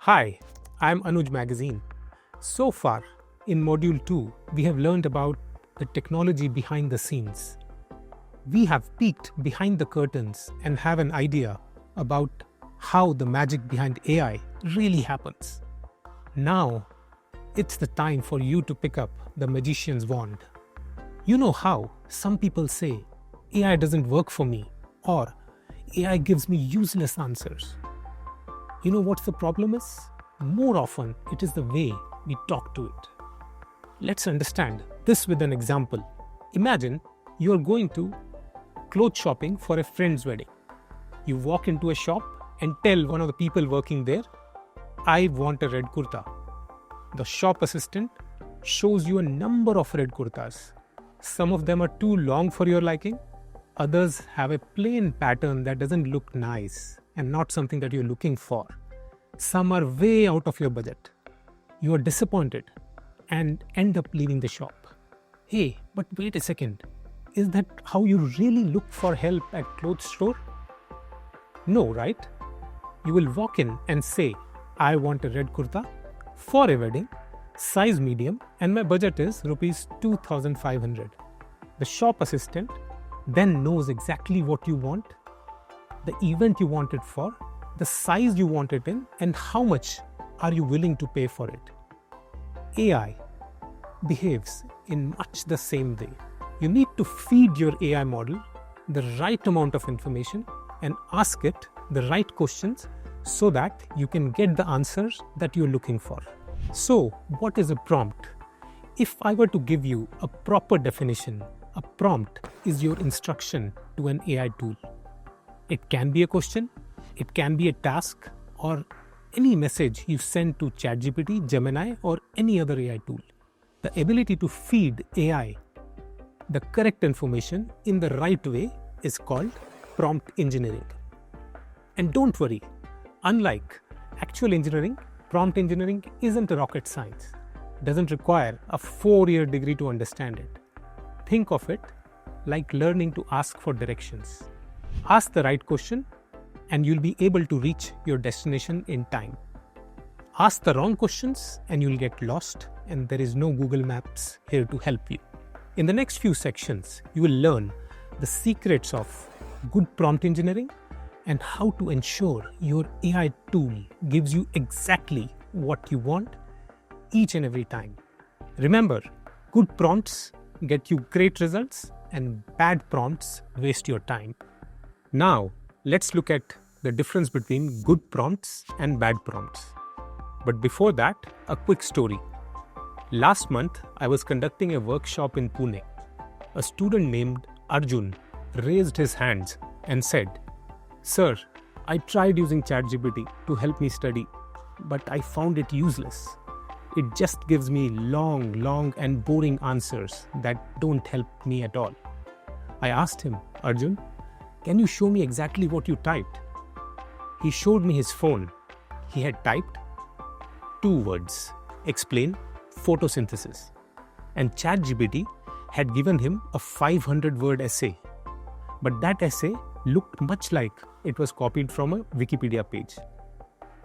Hi, I'm Anuj Magazine. So far, in Module 2, we have learned about the technology behind the scenes. We have peeked behind the curtains and have an idea about how the magic behind AI really happens. Now, it's the time for you to pick up the magician's wand. You know how some people say, AI doesn't work for me, or AI gives me useless answers. You know what the problem is? More often, it is the way we talk to it. Let's understand this with an example. Imagine you are going to clothes shopping for a friend's wedding. You walk into a shop and tell one of the people working there, I want a red kurta. The shop assistant shows you a number of red kurtas. Some of them are too long for your liking. Others have a plain pattern that doesn't look nice and not something that you're looking for. Some are way out of your budget. You are disappointed and end up leaving the shop. Hey, but wait a second. Is that how you really look for help at clothes store? No, right? You will walk in and say, I want a red kurta for a wedding, size medium, and my budget is rupees 2,500. The shop assistant then knows exactly what you want, the event you want it for, the size you want it in, and how much are you willing to pay for it. AI behaves in much the same way. You need to feed your AI model the right amount of information and ask it the right questions so that you can get the answers that you're looking for. So, what is a prompt? If I were to give you a proper definition, a prompt is your instruction to an AI tool. It can be a question, it can be a task, or any message you send to ChatGPT, Gemini, or any other AI tool. The ability to feed AI the correct information in the right way is called prompt engineering. And don't worry, unlike actual engineering, prompt engineering isn't a rocket science. It doesn't require a 4-year degree to understand it. Think of it like learning to ask for directions. Ask the right question and you'll be able to reach your destination in time. Ask the wrong questions and you'll get lost, and there is no Google Maps here to help you. In the next few sections, you will learn the secrets of good prompt engineering and how to ensure your AI tool gives you exactly what you want each and every time. Remember, good prompts get you great results and bad prompts waste your time. Now, let's look at the difference between good prompts and bad prompts. But before that, a quick story. Last month, I was conducting a workshop in Pune. A student named Arjun raised his hands and said, Sir, I tried using ChatGPT to help me study, but I found it useless. It just gives me long and boring answers that don't help me at all. I asked him, Arjun, can you show me exactly what you typed? He showed me his phone. He had typed 2 words, explain photosynthesis. And ChatGPT had given him a 500-word essay. But that essay looked much like it was copied from a Wikipedia page.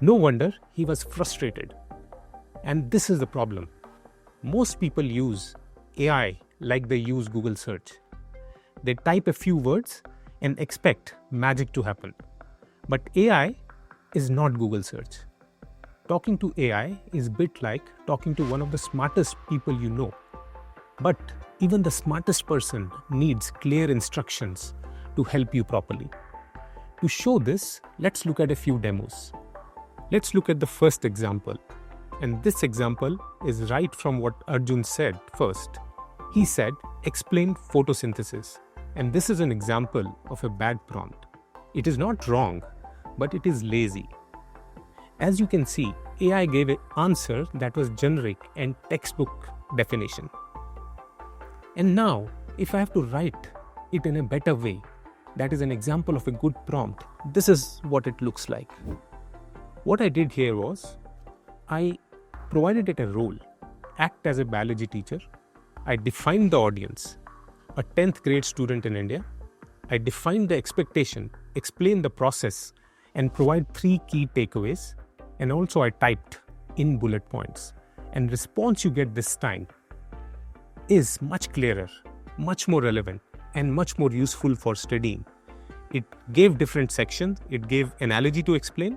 No wonder he was frustrated. And this is the problem. Most people use AI like they use Google search. They type a few words and expect magic to happen. But AI is not Google search. Talking to AI is a bit like talking to one of the smartest people you know. But even the smartest person needs clear instructions to help you properly. To show this, let's look at a few demos. Let's look at the first example. And this example is right from what Arjun said first. He said, explain photosynthesis. And this is an example of a bad prompt. It is not wrong, but it is lazy. As you can see, AI gave an answer that was generic and textbook definition. And now, if I have to write it in a better way, that is an example of a good prompt, this is what it looks like. What I did here was, I provided it a role, act as a biology teacher. I defined the audience, a 10th grade student in India. I defined the expectation, explain the process, and provide 3 key takeaways. and also I typed in bullet points. And response you get this time is much clearer, much more relevant, and much more useful for studying. It gave different sections, it gave analogy to explain,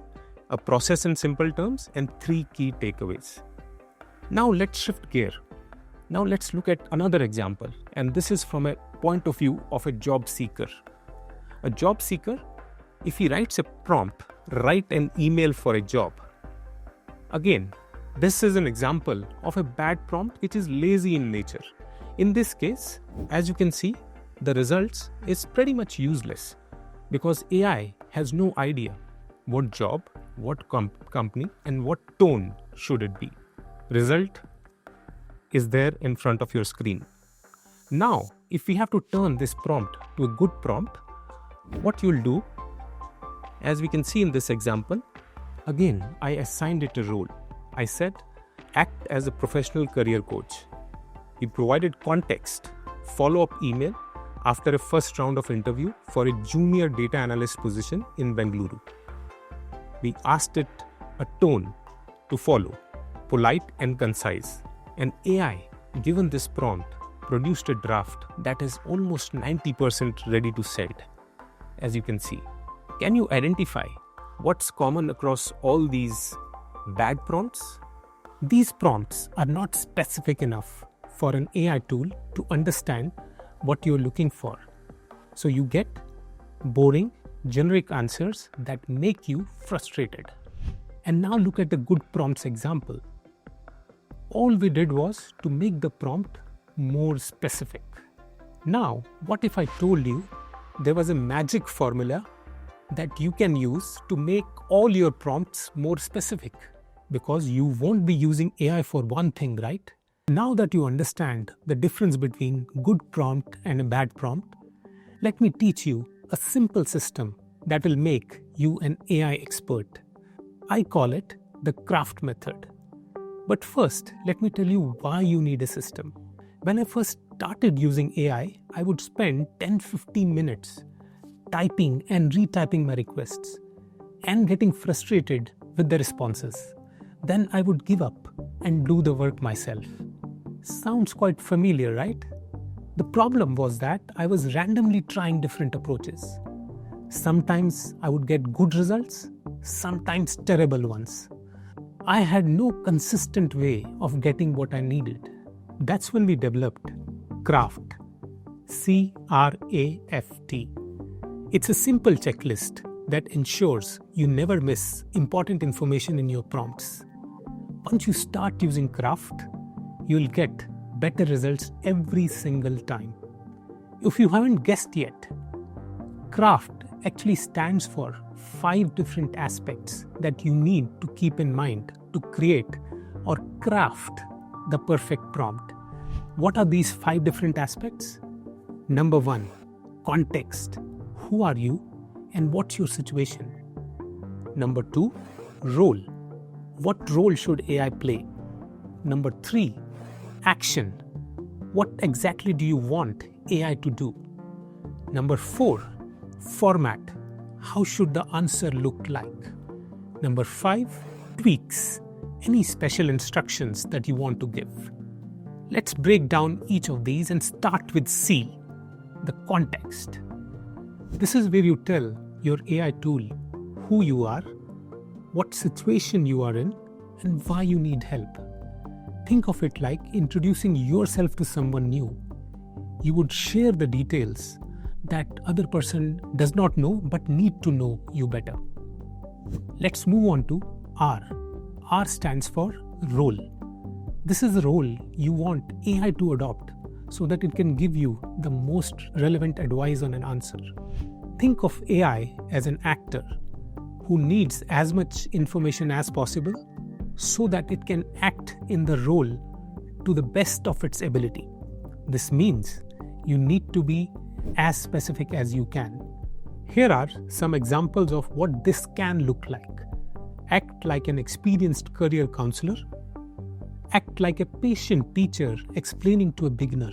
a process in simple terms, and 3 key takeaways. Now let's shift gear. Now let's look at another example, and this is from a point of view of a job seeker. A job seeker, if he writes a prompt, write an email for a job. Again, this is an example of a bad prompt which is lazy in nature. In this case, as you can see, the results is pretty much useless because AI has no idea what job, what company, and what tone should it be. Result is there in front of your screen. Now, if we have to turn this prompt to a good prompt, what you'll do, as we can see in this example, again, I assigned it a role. I said, act as a professional career coach. He provided context, follow-up email after a first round of interview for a junior data analyst position in Bengaluru. We asked it a tone to follow, polite and concise. And AI, given this prompt, produced a draft that is almost 90% ready to send, as you can see. Can you identify what's common across all these bad prompts? These prompts are not specific enough for an AI tool to understand what you're looking for. So you get boring, generic answers that make you frustrated. And now look at the good prompts example. All we did was to make the prompt more specific. Now, what if I told you there was a magic formula that you can use to make all your prompts more specific? Because you won't be using AI for one thing, right? Now that you understand the difference between good prompt and a bad prompt, let me teach you a simple system that will make you an AI expert. I call it the craft method. But first, let me tell you why you need a system. When I first started using AI, I would spend 10-15 minutes typing and retyping my requests and getting frustrated with the responses. Then I would give up and do the work myself. Sounds quite familiar, right? The problem was that I was randomly trying different approaches. Sometimes I would get good results, sometimes terrible ones. I had no consistent way of getting what I needed. That's when we developed Craft. C-R-A-F-T. It's a simple checklist that ensures you never miss important information in your prompts. Once you start using Craft, you'll get better results every single time. If you haven't guessed yet, Craft actually stands for 5 different aspects that you need to keep in mind to create or craft the perfect prompt. What are these 5 different aspects? Number 1, context. Who are you and what's your situation? Number 2, role. What role should AI play? Number 3, action. What exactly do you want AI to do? Number 4, format. How should the answer look like? Number 5, tweaks. Any special instructions that you want to give. Let's break down each of these and start with C, the context. This is where you tell your AI tool who you are, what situation you are in, and why you need help. Think of it like introducing yourself to someone new. You would share the details that other person does not know but need to know you better. Let's move on to R. R stands for role. This is the role you want AI to adopt so that it can give you the most relevant advice on an answer. Think of AI as an actor who needs as much information as possible so that it can act in the role to the best of its ability. This means you need to be as specific as you can. Here are some examples of what this can look like. Act like an experienced career counselor. Act like a patient teacher explaining to a beginner.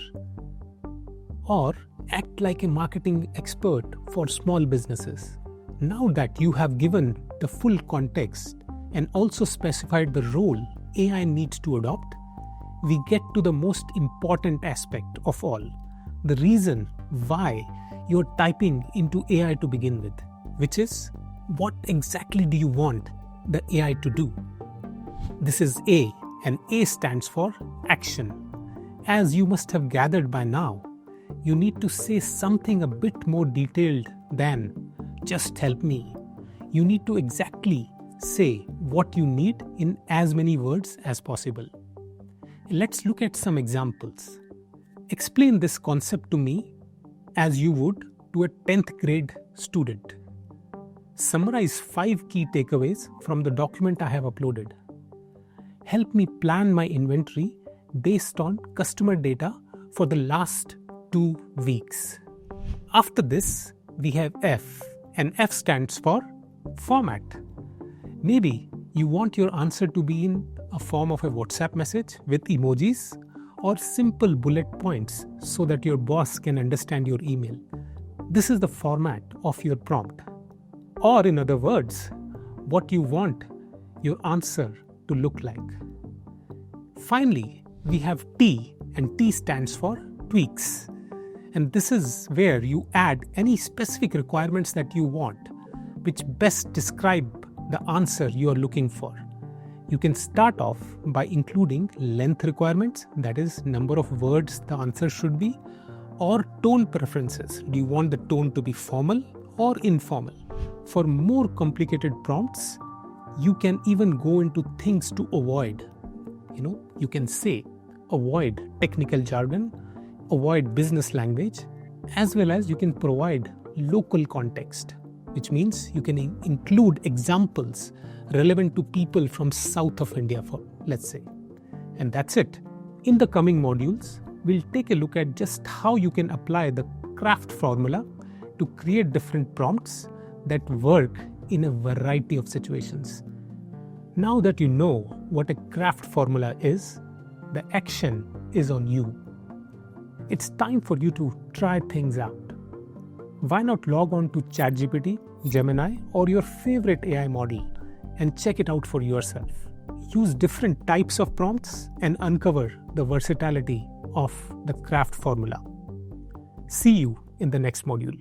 Or act like a marketing expert for small businesses. Now that you have given the full context, and also specified the role AI needs to adopt, we get to the most important aspect of all, the reason why you're typing into AI to begin with, which is what exactly do you want the AI to do? This is A, and A stands for action. As you must have gathered by now, you need to say something a bit more detailed than just help me. You need to exactly say what you need in as many words as possible. Let's look at some examples. Explain this concept to me as you would to a 10th grade student. Summarize 5 key takeaways from the document I have uploaded. Help me plan my inventory based on customer data for the last 2 weeks. After this, we have F, and F stands for format. Maybe you want your answer to be in a form of a WhatsApp message with emojis or simple bullet points so that your boss can understand your email. This is the format of your prompt. Or in other words, what you want your answer to look like. Finally, we have T, and T stands for tweaks. And this is where you add any specific requirements that you want, which best describe the answer you are looking for. You can start off by including length requirements, that is, number of words the answer should be, or tone preferences. Do you want the tone to be formal or informal? For more complicated prompts, you can even go into things to avoid. You can say avoid technical jargon, avoid business language, as well as you can provide local context, which means you can include examples relevant to people from south of India, let's say. And that's it. In the coming modules, we'll take a look at just how you can apply the craft formula to create different prompts that work in a variety of situations. Now that you know what a craft formula is, the action is on you. It's time for you to try things out. Why not log on to ChatGPT, Gemini, or your favorite AI model and check it out for yourself. Use different types of prompts and uncover the versatility of the craft formula. See you in the next module.